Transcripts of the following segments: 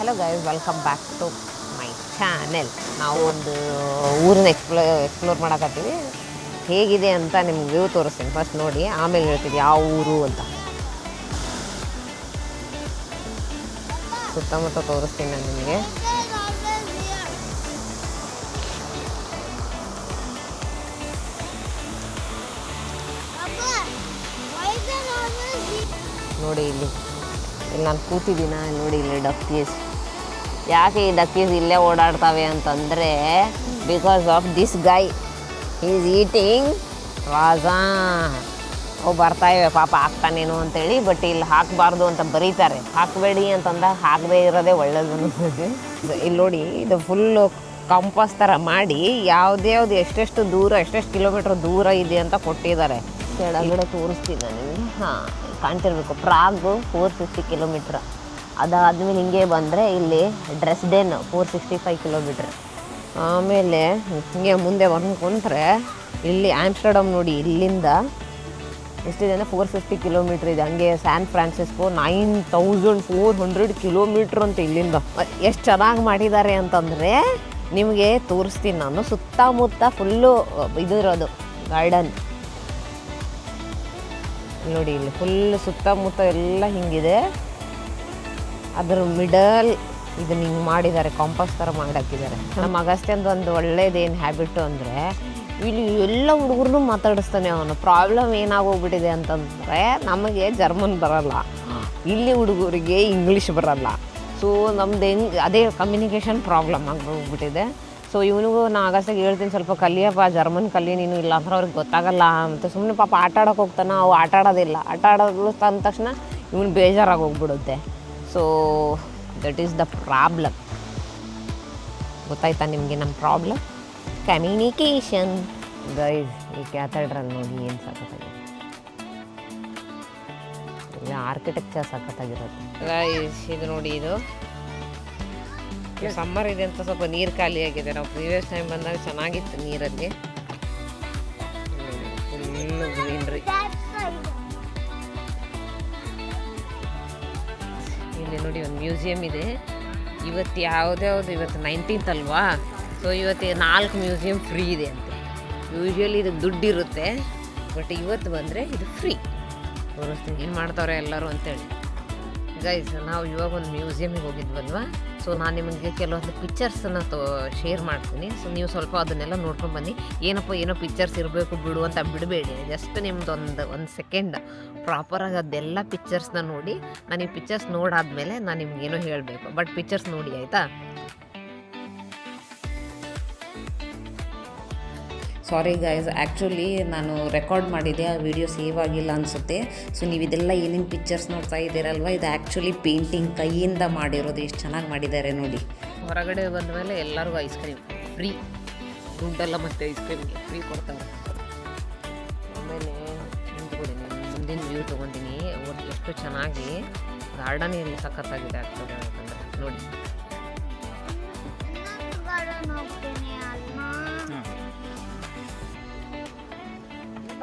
Hello guys, welcome back to my channel. ನಾವು ಒಂದು ಊರನ್ನ explore ಮಾಡಕತ್ತೀವಿ. ಹೇಗಿದೆ ಅಂತ ನಿಮ್ಗೆ ವ್ಯೂ ತೋರಿಸ್ತೀನಿ. ಫಸ್ಟ್ ನೋಡಿ, ಆಮೇಲೆ ಹೇಳ್ತೀನಿ ಯಾವ ಊರು ಅಂತ. ಸುತ್ತಮುತ್ತ ತೋರಿಸ್ತೀನಿ ನಾನು ನಿಮಗೆ. ನೋಡಿ ಇಲ್ಲಿ ನಾನು ಕೂತಿದ್ದೀನ, ನೋಡಿ ಇಲ್ಲಿ ಡಕ್ಕೀಸ್. ಯಾಕೆ ಈ ಡಕ್ಕೀಸ್ ಇಲ್ಲೇ ಓಡಾಡ್ತವೆ ಅಂತಂದರೆ, because of this guy is eating Raja. ಅವು ಬರ್ತಾಯಿವೆ ಪಾಪ, ಹಾಕ್ತಾನೇನು ಅಂತೇಳಿ. ಬಟ್ ಇಲ್ಲಿ ಹಾಕಬಾರ್ದು ಅಂತ ಬರೀತಾರೆ. ಹಾಕಬೇಡಿ ಅಂತಂದಾಗ ಹಾಕದೇ ಇರೋದೇ ಒಳ್ಳೇದು ಅನ್ನಿಸ್ತದೆ. ಇಲ್ಲಿ ನೋಡಿ, ಇದು ಫುಲ್ಲು ಕಂಪಾಸ್ ಥರ ಮಾಡಿ ಯಾವ್ದು ಎಷ್ಟೆಷ್ಟು ದೂರ, ಎಷ್ಟೆಷ್ಟು ಕಿಲೋಮೀಟ್ರ್ ದೂರ ಇದೆ ಅಂತ ಕೊಟ್ಟಿದ್ದಾರೆ. ಕೆಳಗಡೆ ತೋರಿಸ್ತೀನಿ ನಾನು ನಿಮಗೆ. ಹಾಂ, ಕಾಣ್ತಿರ್ಬೇಕು. ಪ್ರಾಗು 450 ಕಿಲೋಮೀಟ್ರ್. ಅದಾದಮೇಲೆ ಹಿಂಗೆ ಬಂದರೆ ಇಲ್ಲಿ ಡ್ರೆಸ್ಡೆನ್ 465 ಕಿಲೋಮೀಟ್ರ್. ಆಮೇಲೆ ಹಿಂಗೆ ಮುಂದೆ ಕುಂತ್ರೆ ಇಲ್ಲಿ ಆಮ್ಸ್ಟರ್ಡಮ್ ನೋಡಿ, ಇಲ್ಲಿಂದ ಎಷ್ಟಿದೆ ಅಂದರೆ 450 ಕಿಲೋಮೀಟ್ರ್ ಇದೆ. ಹಂಗೆ ಸ್ಯಾನ್ ಫ್ರಾನ್ಸಿಸ್ಕೋ 9400 ಕಿಲೋಮೀಟ್ರ್ ಅಂತ ಇಲ್ಲಿಂದ. ಎಷ್ಟು ಚೆನ್ನಾಗಿ ಮಾಡಿದ್ದಾರೆ ಅಂತಂದರೆ ನಿಮಗೆ ತೋರಿಸ್ತೀನಿ ನಾನು. ಸುತ್ತಮುತ್ತ ಫುಲ್ಲು ಇದು ಇರೋದು ಗಾರ್ಡನ್ ನೋಡಿ. ಇಲ್ಲಿ ಫುಲ್ ಸುತ್ತಮುತ್ತ ಎಲ್ಲ ಹಿಂಗಿದೆ. ಅದರ ಮಿಡಲ್ ಇದನ್ನ ಹಿಂಗೆ ಮಾಡಿದ್ದಾರೆ, ಕಾಂಪಾಸ್ ಥರ ಮಾಡಾಕಿದ್ದಾರೆ. ನಮ್ಮ ಅಗಸ್ತ್ಯಂದು ಒಂದು ಒಳ್ಳೇದೇನು ಹ್ಯಾಬಿಟ್ಟು ಅಂದರೆ, ಇಲ್ಲಿ ಎಲ್ಲ ಹುಡುಗರನ್ನೂ ಮಾತಾಡಿಸ್ತಾನೆ ಅವನು. ಪ್ರಾಬ್ಲಮ್ ಏನಾಗೋಗ್ಬಿಟ್ಟಿದೆ ಅಂತಂದರೆ, ನಮಗೆ ಜರ್ಮನ್ ಬರಲ್ಲ, ಇಲ್ಲಿ ಹುಡುಗರಿಗೆ ಇಂಗ್ಲೀಷ್ ಬರಲ್ಲ. ಸೊ ನಮ್ದು ಅದೇ ಕಮ್ಯುನಿಕೇಷನ್ ಪ್ರಾಬ್ಲಮ್ ಆಗೋಗ್ಬಿಟ್ಟಿದೆ. ಸೊ ಇವನಿಗೂ ನಾನು ಅಗಸ್ತ್ಯಾಗ ಹೇಳ್ತೀನಿ, ಸ್ವಲ್ಪ ಕಲಿಯಪ್ಪ, ಜರ್ಮನ್ ಕಲಿ ನೀನು, ಇಲ್ಲ ಅಂದ್ರೆ ಅವ್ರಿಗೆ ಗೊತ್ತಾಗಲ್ಲ ಅಂತ. ಸುಮ್ಮನೆ ಪಾಪ ಆಟ ಆಡೋಕೆ ಹೋಗ್ತಾನೆ, ಅವು ಆಟ ಆಡೋದಿಲ್ಲ. ಆಟ ಆಡೋದು ತಂದ ತಕ್ಷಣ ಇವನು ಬೇಜಾರಾಗಿ ಹೋಗ್ಬಿಡುತ್ತೆ. So that is the problem. ಗೊತ್ತಾಯ್ತಾ ನಿಮಗೆ ನಮ್ಮ ಪ್ರಾಬ್ಲಮ್? ಕಮ್ಯುನಿಕೇಷನ್. ಗೈಸ್, ಈ ಕ್ಯಾಥೆಡ್ರಲ್ ನೋಡಿ ಏನು ಸಖತ್ತಾಗಿದೆ. ಇಲ್ಲ ಆರ್ಕಿಟೆಕ್ಚರ್ ಸಖತ್ತಾಗಿರುತ್ತೆ. ಗೈಸ್, ಇದು ನೋಡಿ, ಇದು ಸಮ್ಮರ್ ಇದೆ ಅಂತ ಸ್ವಲ್ಪ ನೀರು ಖಾಲಿ ಆಗಿದೆ. ನಾವು ಪ್ರೀವಿಯಸ್ ಟೈಮ್ ಬಂದಾಗ ಚೆನ್ನಾಗಿತ್ತು ನೀರಲ್ಲಿ. Full greenery. ಇಲ್ಲಿ ನೋಡಿ ಒಂದು ಮ್ಯೂಸಿಯಂ ಇದೆ. ಇವತ್ತು ಇವತ್ತು 19th ಅಲ್ವಾ? ಸೊ ಇವತ್ತು 4 ಮ್ಯೂಸಿಯಂ ಫ್ರೀ ಇದೆ ಅಂತೆ. ಯೂಶ್ವಲಿ ಇದು ದುಡ್ಡಿರುತ್ತೆ, ಬಟ್ ಇವತ್ತು ಬಂದರೆ ಇದು ಫ್ರೀ. ತೋರಿಸ್ತೀನಿ ಏನು ಮಾಡ್ತಾವ್ರೆ ಎಲ್ಲರೂ ಅಂತೇಳಿ. ಗೈಸ್, ನಾವು ಇವಾಗ ಒಂದು ಮ್ಯೂಸಿಯಮಿಗೆ ಹೋಗಿದ್ವಲ್ವ. ಸೊ ನಾನು ನಿಮಗೆ ಕೆಲವೊಂದು ಪಿಕ್ಚರ್ಸನ್ನು ಶೇರ್ ಮಾಡ್ತೀನಿ. ಸೊ ನೀವು ಸ್ವಲ್ಪ ಅದನ್ನೆಲ್ಲ ನೋಡ್ಕೊಂಡು ಬನ್ನಿ. ಏನೋ ಪಿಕ್ಚರ್ಸ್ ಇರಬೇಕು ಬಿಡು ಅಂತ ಬಿಡಬೇಡಿ. ಜಸ್ಟ್ ನಿಮ್ದು ಒಂದು ಸೆಕೆಂಡ್ ಪ್ರಾಪರಾಗಿ ಅದೆಲ್ಲ ಪಿಕ್ಚರ್ಸ್ನ ನೋಡಿ. ನಾನು ಈ ಪಿಕ್ಚರ್ಸ್ ನೋಡಾದ್ಮೇಲೆ ನಾನು ನಿಮ್ಗೇನೋ ಹೇಳಬೇಕು. ಬಟ್ ಪಿಕ್ಚರ್ಸ್ ನೋಡಿ, ಆಯಿತಾ? ಸಾರಿ ಗೈಸ್, ಆ್ಯಕ್ಚುಲಿ ನಾನು ರೆಕಾರ್ಡ್ ಮಾಡಿದ್ದೆ, ಆ ವಿಡಿಯೋ ಸೇವ್ ಆಗಿಲ್ಲ ಅನಿಸುತ್ತೆ. ಸೊ ನೀವು ಇದೆಲ್ಲ ಏನೇನು ಪಿಕ್ಚರ್ಸ್ ನೋಡ್ತಾ ಇದ್ದೀರಲ್ವ, ಇದು ಆ್ಯಕ್ಚುಲಿ ಪೇಂಟಿಂಗ್ ಕೈಯಿಂದ ಮಾಡಿರೋದು. ಎಷ್ಟು ಚೆನ್ನಾಗಿ ಮಾಡಿದ್ದಾರೆ ನೋಡಿ. ಹೊರಗಡೆ ಬಂದ ಮೇಲೆ ಎಲ್ಲರಿಗೂ ಐಸ್ ಕ್ರೀಮ್ ಫ್ರೀ. ದುಡ್ಡೆಲ್ಲ ಮತ್ತು ಐಸ್ ಕ್ರೀಮ್ಗೆ ಫ್ರೀ ಕೊಡ್ತಾರೆ. ಆಮೇಲೆ ನಿಂತ್ಕೊಡಿ, ಮುಂದಿನ ವ್ಯೂ ತೊಗೊತೀನಿ. ಎಷ್ಟು ಚೆನ್ನಾಗಿ ಗಾರ್ಡನ್ ಇಲ್ಲಿ ಸಖತ್ತಾಗಿದೆ ಆಗ್ತದೆ ಅಂತಂದರೆ ನೋಡಿ.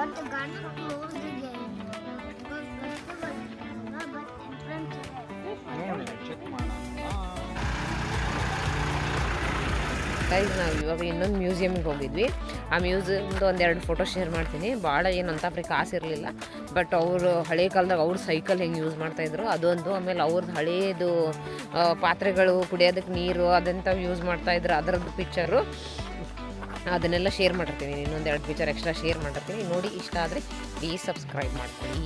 But the garden closed again. Because festival but entrance guys, ನಾವು ಇವಾಗ ಇನ್ನೊಂದು ಮ್ಯೂಸಿಯಮಿಗೆ ಹೋಗಿದ್ವಿ. ಆ ಮ್ಯೂಸಿಯಮ್ದು ಒಂದೆರಡು ಫೋಟೋ ಶೇರ್ ಮಾಡ್ತೀನಿ. ಭಾಳ ಏನಂತ ಅವ್ರಿಗೆ ಕಾಸು ಇರಲಿಲ್ಲ. ಬಟ್ ಅವರು ಹಳೆ ಕಾಲದಾಗ ಅವ್ರು ಸೈಕಲ್ ಹೆಂಗೆ ಯೂಸ್ ಮಾಡ್ತಾಯಿದ್ರು ಅದೊಂದು. ಆಮೇಲೆ ಅವ್ರದ್ದು ಹಳೇದು ಪಾತ್ರೆಗಳು, ಕುಡಿಯೋದಕ್ಕೆ ನೀರು ಅದಂಥವು ಯೂಸ್ ಮಾಡ್ತಾಯಿದ್ರು, ಅದರದ್ದು ಪಿಕ್ಚರು ಅದನ್ನೆಲ್ಲ ಶೇರ್ ಮಾಡಿರ್ತೀನಿ. ಇನ್ನೊಂದೆರಡು ಪಿಕ್ಚರ್ ಎಕ್ಸ್ಟ್ರಾ ಶೇರ್ ಮಾಡಿರ್ತೀನಿ. ನೋಡಿ, ಇಷ್ಟ ಆದರೆ ಪ್ಲೀಸ್ ಸಬ್ಸ್ಕ್ರೈಬ್ ಮಾಡ್ಕೊಳ್ಳಿ.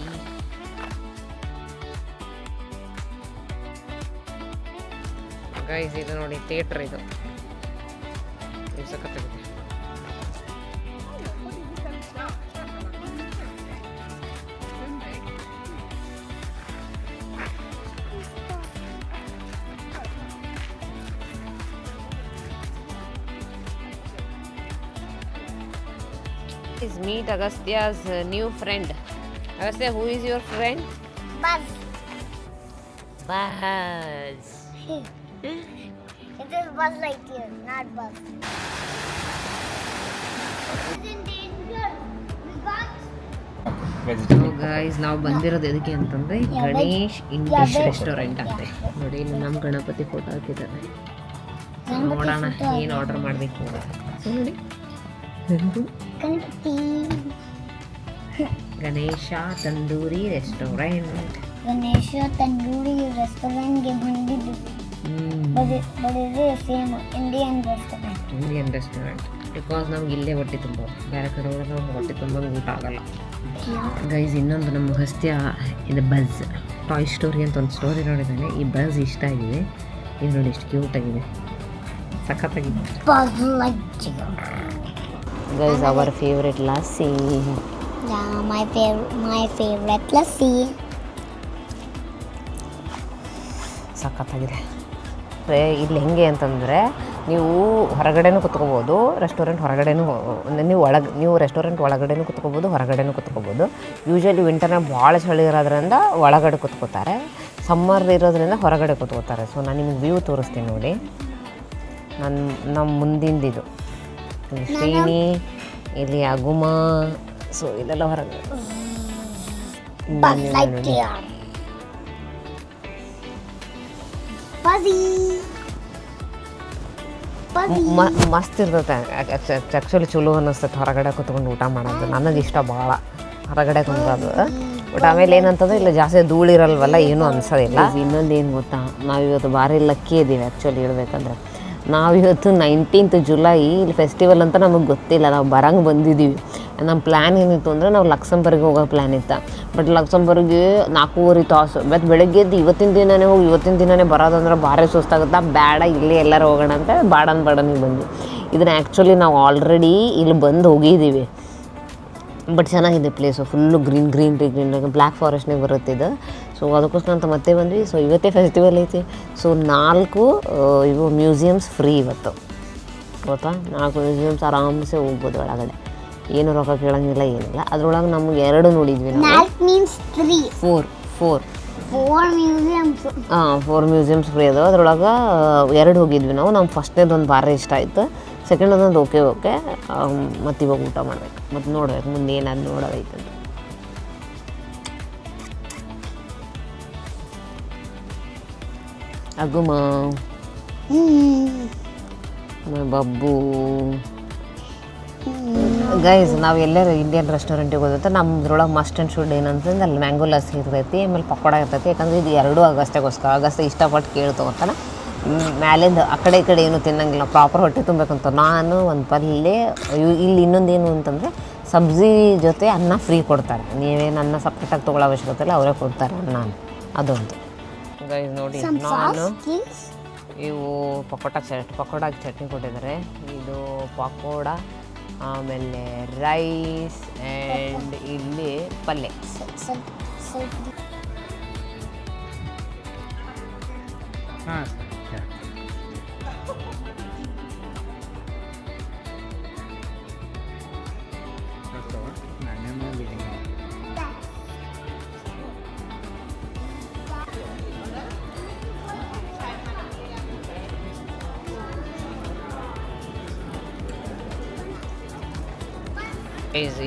ಗೈಸ್, ಇದು ನೋಡಿ ಥಿಯೇಟ್ರ್, ಇದು ಸಖತ್ತಾಗಿದೆ. Meet Agastya's new friend. Agastya, who is your friend? Buzz. Buzz. It is Buzz Lightyear, not Buzz. It's in danger. We got guys ನಾವು ಬಂದಿರೋದು ಎದಕ್ಕೆ ಅಂತಂದರೆ ಗಣೇಶ್ ಇಂಗ್ಲಿಷ್ ರೆಸ್ಟೋರೆಂಟ್ ಅಂತೆ. ನೋಡಿ ಇಲ್ಲಿ ನಮ್ಮ ಗಣಪತಿ ಫೋಟೋ ಹಾಕಿದ್ದಾರೆ. ನೋಡೋಣ ಏನು ಆರ್ಡರ್ ಮಾಡಬೇಕು ನೋಡಿ. ಗಣೇಶ ತಂದೂರಿ ರೆಸ್ಟೋರೆಂಟ್. ಗಣೇಶ ತಂದೂರಿ ರೆಸ್ಟೋರೆಂಟ್ಗೆ ಬಂದಿದ್ದು. ಬಟ್ ಇದು ಸೇಮ್ ಇಂಡಿಯನ್ ರೆಸ್ಟೋರೆಂಟ್. ಬಿಕಾಸ್ ನಮ್ಗೆ ಇಲ್ಲೇ ಹೊಟ್ಟೆ ತುಂಬ, ಬೇರೆ ಕಡೆ ಹೋದ್ರೆ ನಮ್ಗೆ ಹೊಟ್ಟೆ ತುಂಬ ಊಟ ಆಗಲ್ಲ. ಗೈಸ್ ಇನ್ನೊಂದು ನಮ್ಮ ಹಸ್ತಿಯ ಇದು ಬಜ್ ಟಾಯ್ ಸ್ಟೋರಿ ಅಂತ ಒಂದು ಸ್ಟೋರಿ ನೋಡಿದ್ದಾನೆ. ಈ ಬಜ್ ಇಷ್ಟ ಆಗಿದೆ. ಇದು ನೋಡಿ ಎಷ್ಟು ಕ್ಯೂಟ್ ಆಗಿದೆ, ಸಖತ್ತಾಗಿದೆ. Guys our favourite lassi. my favorite lassi. ಸಖತ್ತಾಗಿದೆ. ಇಲ್ಲಿ ಹೆಂಗೆ ಅಂತಂದರೆ ನೀವು ಹೊರಗಡೆನೂ ಕುತ್ಕೋಬೋದು, ರೆಸ್ಟೋರೆಂಟ್ ಹೊರಗಡೆನೂ, ನೀವು ರೆಸ್ಟೋರೆಂಟ್ ಒಳಗಡೆನೂ ಕುತ್ಕೋಬೋದು, ಹೊರಗಡೆನೂ ಕುತ್ಕೋಬೋದು. ಯೂಶ್ವಲಿ ವಿಂಟರ್ನ ಭಾಳ ಚಳಿ ಇರೋದ್ರಿಂದ ಒಳಗಡೆ ಕುತ್ಕೋತಾರೆ, ಸಮ್ಮರ್ ಇರೋದ್ರಿಂದ ಹೊರಗಡೆ ಕುತ್ಕೋತಾರೆ. ಸೊ ನಾನು ನಿಮಗೆ ವ್ಯೂ ತೋರಿಸ್ತೀನಿ ನೋಡಿ. ನಮ್ಮ ಮುಂದಿಂದಿದು ಇಲ್ಲಿ ಶ್ರೀನಿ, ಇಲ್ಲಿ ಅಗುಮ, ಸೊ ಇಲ್ಲೆಲ್ಲ ಹೊರಗಡೆ ಮಸ್ತ್ ಇರ್ತೈತೆ. ಆ್ಯಕ್ಚುಲಿ ಚಲೋ ಅನ್ನಿಸ್ತೈತೆ ಹೊರಗಡೆ ಕುತ್ಕೊಂಡು ಊಟ ಮಾಡೋದು. ನನಗೆ ಇಷ್ಟ ಭಾಳ ಹೊರಗಡೆ ಕುಂದ್ರೋದು. ಬಟ್ ಆಮೇಲೆ ಏನಂತಂದ್ರೆ ಇಲ್ಲಿ ಜಾಸ್ತಿ ಧೂಳಿರಲ್ವಲ್ಲ, ಏನೂ ಅನ್ಸೋದಿಲ್ಲ. ಇನ್ನೊಂದು ಏನು ಗೊತ್ತಾ, ನಾವಿವತ್ತು ಭಾರಿ ಲಕ್ಕಿ ಇದ್ದೀವಿ ಆ್ಯಕ್ಚುಲಿ ಹೇಳ್ಬೇಕಂದ್ರೆ. ನಾವಿವತ್ತು 19th ಜುಲೈ ಇಲ್ಲಿ ಫೆಸ್ಟಿವಲ್ ಅಂತ ನಮಗೆ ಗೊತ್ತಿಲ್ಲ, ನಾವು ಬರಂಗೆ ಬಂದಿದ್ದೀವಿ. ನಮ್ಮ ಪ್ಲ್ಯಾನ್ ಏನಿತ್ತು ಅಂದರೆ ನಾವು ಲಕ್ಸಂಬರ್ಗೆ ಹೋಗೋ ಪ್ಲ್ಯಾನ್ ಇತ್ತು. ಬಟ್ ಲಕ್ಸಂಬರ್ಗೆ 4.5 ತಾಸು. ಮತ್ತು ಬೆಳಗ್ಗೆದ್ದು ಇವತ್ತಿನ ದಿನವೇ ಬರೋದಂದ್ರೆ ಭಾರಿ ಸುಸ್ತಾಗುತ್ತೆ. ಬೇಡ ಇಲ್ಲೇ ಎಲ್ಲರೂ ಹೋಗೋಣ ಅಂತ ಬಾಡನಿಗೆ ಬಂದ್ವಿ. ಇದನ್ನು ಆ್ಯಕ್ಚುಲಿ ನಾವು ಆಲ್ರೆಡಿ ಇಲ್ಲಿ ಬಂದು ಹೋಗಿದ್ದೀವಿ. ಬಟ್ ಚೆನ್ನಾಗಿದೆ ಪ್ಲೇಸು, ಫುಲ್ಲು ಗ್ರೀನ್ ಬ್ಲ್ಯಾಕ್ ಫಾರೆಸ್ಟ್ನಾಗ ಬರುತ್ತೆ ಇದು. ಸೊ ಅದಕ್ಕೋಸ್ಕರ ಅಂತ ಮತ್ತೆ ಬಂದ್ವಿ. ಸೊ ಇವತ್ತೇ ಫೆಸ್ಟಿವಲ್ ಐತಿ. ಸೊ 4 ಇವು ಮ್ಯೂಸಿಯಮ್ಸ್ ಫ್ರೀ ಇವತ್ತು, ಗೊತ್ತಾ. 4 ಮ್ಯೂಸಿಯಮ್ಸ್ ಆರಾಮ್ಸೆ ಹೋಗ್ಬೋದು ಒಳಗಡೆ, ಏನು ರೊಕ್ಕ ಕೇಳೋಂಗಿಲ್ಲ, ಏನಿಲ್ಲ. ಅದ್ರೊಳಗೆ ನಮ್ಗೆ 2 ನೋಡಿದ್ವಿ ನಾವು. 4 ಮ್ಯೂಸಿಯಮ್ಸ್ ಫ್ರೀ ಅದಾವೆ. ಅದ್ರೊಳಗೆ 2 ಹೋಗಿದ್ವಿ ನಾವು. ನಮ್ಮ ಫಸ್ಟ್ನೇದೊಂದು ಭಾರಿ ಇಷ್ಟ ಆಯಿತು, ಸೆಕೆಂಡದೊಂದು ಓಕೆ. ಮತ್ತು ಇವಾಗ ಊಟ ಮಾಡ್ಬೇಕು, ಮತ್ತು ನೋಡ್ಬೇಕು ಮುಂದೆ ಏನಾದ್ರು ನೋಡೋದೈತೆ ಅಂತ. ಅಗುಮ, ಬಬ್ಬು. ಗೈಸ್ ನಾವು ಎಲ್ಲರೂ ಇಂಡಿಯನ್ ರೆಸ್ಟೋರೆಂಟಿಗೆ ಹೋಗುತ್ತೆ. ನಮ್ಮದ್ರೊಳಗೆ ಮಸ್ಟ್ ಆ್ಯಂಡ್ ಶುಡ್ ಏನಂತಂದ್ರೆ ಅಲ್ಲಿ ಮ್ಯಾಂಗೋ ಲಸ್ಸಿ ಇರ್ತೈತಿ, ಆಮೇಲೆ ಪಕೋಡ ಇರ್ತೈತಿ. ಯಾಕಂದರೆ ಇದು 2 ಆಗಸ್ಟ್ ಇಷ್ಟಪಟ್ಟು ಕೇಳಿ ತೊಗೊತಾನೆ. ಮ್ಯಾಲಿಂದ ಆ ಕಡೆ ಈ ಕಡೆ ಏನು ತಿನ್ನಂಗಿಲ್ಲ, ಪ್ರಾಪರ್ ಹೊಟ್ಟೆ ತುಂಬಬೇಕಂತ. ನಾನು ಒಂದು ಪಲ್ಯ, ಇಲ್ಲಿ ಇನ್ನೊಂದೇನು ಅಂತಂದರೆ ಸಬ್ಜಿ ಜೊತೆ ಅನ್ನ ಫ್ರೀ ಕೊಡ್ತಾರೆ. ನೀವೇನು ಅನ್ನ ಸಪ್ರೇಟಾಗಿ ತೊಗೊಳ್ಳೋ ಅವಶ್ಯಕತೆ ಇಲ್ಲ, ಅವರೇ ಕೊಡ್ತಾರೆ ಅನ್ನ. ಅದೊಂದು ಗೈಸ್ ನೋಡಿ. ನಾನು ಇವು ಪಕೋಡಾಗಿ ಚಟ್ನಿ ಕೊಟ್ಟಿದ್ದಾರೆ. ಇದು ಪಕೋಡ, ಆಮೇಲೆ ರೈಸ್ ಆ್ಯಂಡ್ ಇಲ್ಲಿ ಪಲ್ಯ.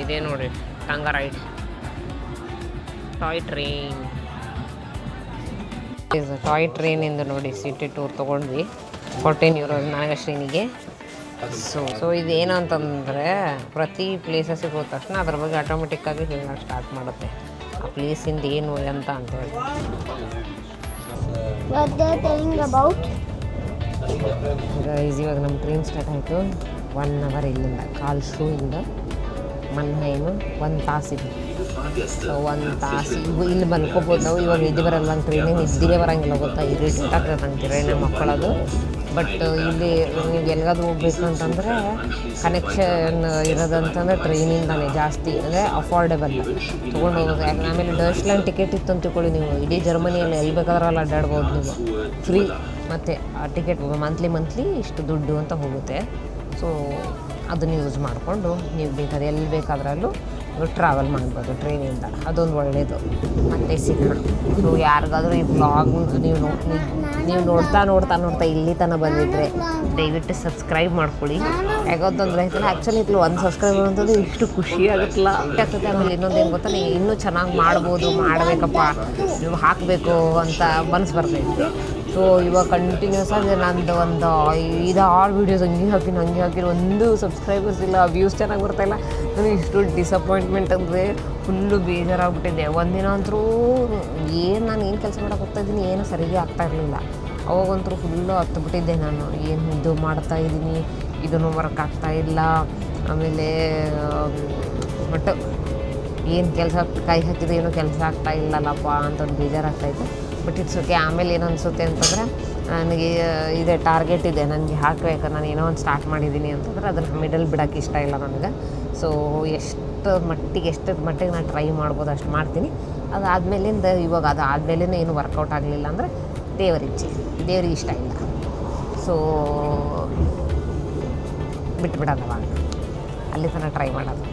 ಇದೇ ನೋಡಿ ಟಂಗ ರೈಡ್ ಟಾಯ್ ಟ್ರೈನಿಂದ ನೋಡಿ ಸಿಟಿ ಟೂರ್ ತೊಗೊಂಡ್ವಿ. 14 euros ನನಗೆ ಶ್ರೀನಿಗೆ. ಸೊ ಇದೇನು ಅಂತಂದರೆ ಪ್ರತಿ ಪ್ಲೇಸಸ್ಸಿಗೆ ಹೋದ ತಕ್ಷಣ ಅದ್ರ ಬಗ್ಗೆ ಆಟೋಮೆಟಿಕ್ಕಾಗಿ ಹೇಳೋಕ್ಕೆ ಸ್ಟಾರ್ಟ್ ಮಾಡುತ್ತೆ, ಆ ಪ್ಲೇಸಿಂದ ಏನು ಅಂತ ಅಂತೇಳಿ. ಇವಾಗ ನಮ್ಮ ಟ್ರೈನ್ ಸ್ಟಾರ್ಟ್ ಆಯಿತು. 1 hour ಇಲ್ಲಿಂದ ಕಾಲ್ಶೂಯಿಂದ ಮನ್ಹೈಮು 1 ತಾಸಿದೆ. ಸೊ 1 ತಾಸು ಇಲ್ಲಿ ಮಲ್ಕೋಬೋದು ನಾವು. ಇವಾಗ ನಿದ್ದೆ ಬರಲ್ಲ, ನಂಗೆ ಟ್ರೈನಿಗೆ ನಿದ್ದೆ ಬರೋಂಗಿಲ್ಲ, ಗೊತ್ತಾ. ಇರಿಟೇಟ್ ಆಗ್ತದೆ ನಂಗೆ ಟ್ರೈನಿಗೆ ಮಕ್ಕಳದು. ಬಟ್ ಇಲ್ಲಿ ನೀವು ಎಲ್ಲಿಗಾದ್ರೂ ಹೋಗ್ಬೇಕು ಅಂತಂದರೆ ಕನೆಕ್ಷನ್ ಇರೋದಂತಂದರೆ ಟ್ರೈನಿಂದಾನೆ ಜಾಸ್ತಿ, ಅಂದರೆ ಅಫೋರ್ಡೆಬಲ್ ತೊಗೊಂಡು ಹೋಗೋದು. ಆಮೇಲೆ ಡಚ್ಲ್ಯಾಂಡ್ ಟಿಕೆಟ್ ಇತ್ತು ಅಂತ ತಿಳ್ಕೊಳ್ಳಿ, ನೀವು ಇಡೀ ಜರ್ಮನಿಯಲ್ಲಿ ಎಲ್ಲಿ ಬೇಕಾದ್ರೂ ಅಲ್ಲಿ ಅಡ್ಡಾಡ್ಬೋದು ನೀವು ಫ್ರೀ. ಮತ್ತು ಆ ಟಿಕೆಟ್ ಮಂತ್ಲಿ ಇಷ್ಟು ದುಡ್ಡು ಅಂತ ಹೋಗುತ್ತೆ. ಸೊ ಅದನ್ನು ಯೂಸ್ ಮಾಡಿಕೊಂಡು ನೀವು ಬೇಕಾದ್ರೆ ಎಲ್ಲಿ ಬೇಕಾದ್ರಲ್ಲೂ ಟ್ರಾವೆಲ್ ಮಾಡ್ಬೋದು ಟ್ರೈನಿಂದ, ಅದೊಂದು ಒಳ್ಳೆಯದು. ಮತ್ತೆ ಸಿಗೋಣ. ಸೊ ಯಾರಿಗಾದ್ರೂ ಈ ವ್ಲಾಗ್ ನೀವು ನೋಡ್ತಾ ಇಲ್ಲಿ ತನಕ ಬಂದಿದ್ದರೆ ದಯವಿಟ್ಟು ಸಬ್ಸ್ಕ್ರೈಬ್ ಮಾಡ್ಕೊಳ್ಳಿ. ಯಾಕಂತಂದ್ರೆ ಆ್ಯಕ್ಚುಲಿ ಇತ್ತು 1 ಸಬ್ಸ್ಕ್ರೈಬರ್ ಅಂತಂದ್ರೆ ಇಷ್ಟು ಖುಷಿ ಆಗುತ್ತಲ್ಲ ಆಗ್ತದೆ. ಆಮೇಲೆ ಇನ್ನೊಂದು ಏನು ಗೊತ್ತಾ, ನೀವು ಇನ್ನೂ ಚೆನ್ನಾಗಿ ಮಾಡ್ಬೋದು, ಮಾಡಬೇಕಪ್ಪ, ನೀವು ಹಾಕಬೇಕು ಅಂತ ಮನಸ್ಸು ಬರ್ತೈತಿ. ಸೊ ಇವಾಗ ಕಂಟಿನ್ಯೂಸ್ ಆಗಿ ನಂದು ಒಂದು 5-6 ವೀಡಿಯೋಸ್ ಹಂಗೆ ಹಾಕಿ ಒಂದು ಸಬ್ಸ್ಕ್ರೈಬರ್ಸ್ ಇಲ್ಲ, ವ್ಯೂಸ್ ಚೆನ್ನಾಗಿ ಬರ್ತಾಯಿಲ್ಲ. ನನಗೆ ಇಷ್ಟು ಡಿಸಪಾಯಿಂಟ್ಮೆಂಟ್ ಅಂದರೆ ಫುಲ್ಲು ಬೇಜಾರಾಗ್ಬಿಟ್ಟಿದ್ದೆ. ಒಂದಿನ ಅಂತರೂ ನಾನು ಏನು ಕೆಲಸ ಮಾಡೋಕೆ ಹೋಗ್ತಾಯಿದ್ದೀನಿ ಏನು ಸರಿಗೆ ಆಗ್ತಾಯಿರಲಿಲ್ಲ. ಅವಾಗಂತೂ ಫುಲ್ಲು ಹತ್ಬಿಟ್ಟಿದ್ದೆ ನಾನು, ಏನು ಇದು ಮಾಡ್ತಾಯಿದ್ದೀನಿ, ಇದನ್ನು ವರ್ಕ್ ಆಗ್ತಾಯಿಲ್ಲ. ಆಮೇಲೆ ಬಟ್ ಏನು ಕೆಲಸ ಕೈ ಹಾಕಿದ್ರೆ ಏನೂ ಕೆಲಸ ಆಗ್ತಾಯಿಲ್ಲಲ್ಲಪ್ಪ ಅಂತ ಬೇಜಾರಾಗ್ತಾಯಿತ್ತು. But it's okay. ಆಮೇಲೆ ಏನು ಅನಿಸುತ್ತೆ ಅಂತಂದರೆ ನನಗೆ ಇದೆ ಟಾರ್ಗೆಟ್ ಇದೆ, ನನಗೆ ಹಾಕಬೇಕು, ನಾನು ಏನೋ ಒಂದು ಸ್ಟಾರ್ಟ್ ಮಾಡಿದ್ದೀನಿ ಅಂತಂದ್ರೆ ಅದನ್ನು ಮಿಡಲ್ ಬಿಡೋಕ್ಕೆ ಇಷ್ಟ ಇಲ್ಲ ನನಗೆ. ಸೊ ಎಷ್ಟು ಮಟ್ಟಿಗೆ ನಾನು ಟ್ರೈ ಮಾಡ್ಬೋದು ಅಷ್ಟು ಮಾಡ್ತೀನಿ. ಅದಾದಮೇಲಿಂದ ಇವಾಗ ಅದಾದಮೇಲೆ ಏನು ವರ್ಕೌಟ್ ಆಗಲಿಲ್ಲ ಅಂದರೆ ದೇವರಿಗೆ ಇಷ್ಟ ಇಲ್ಲ. ಸೊ ಬಿಟ್ಬಿಡೋದವಾಗ ಅಲ್ಲಿ ತನಕ ಟ್ರೈ ಮಾಡೋದು.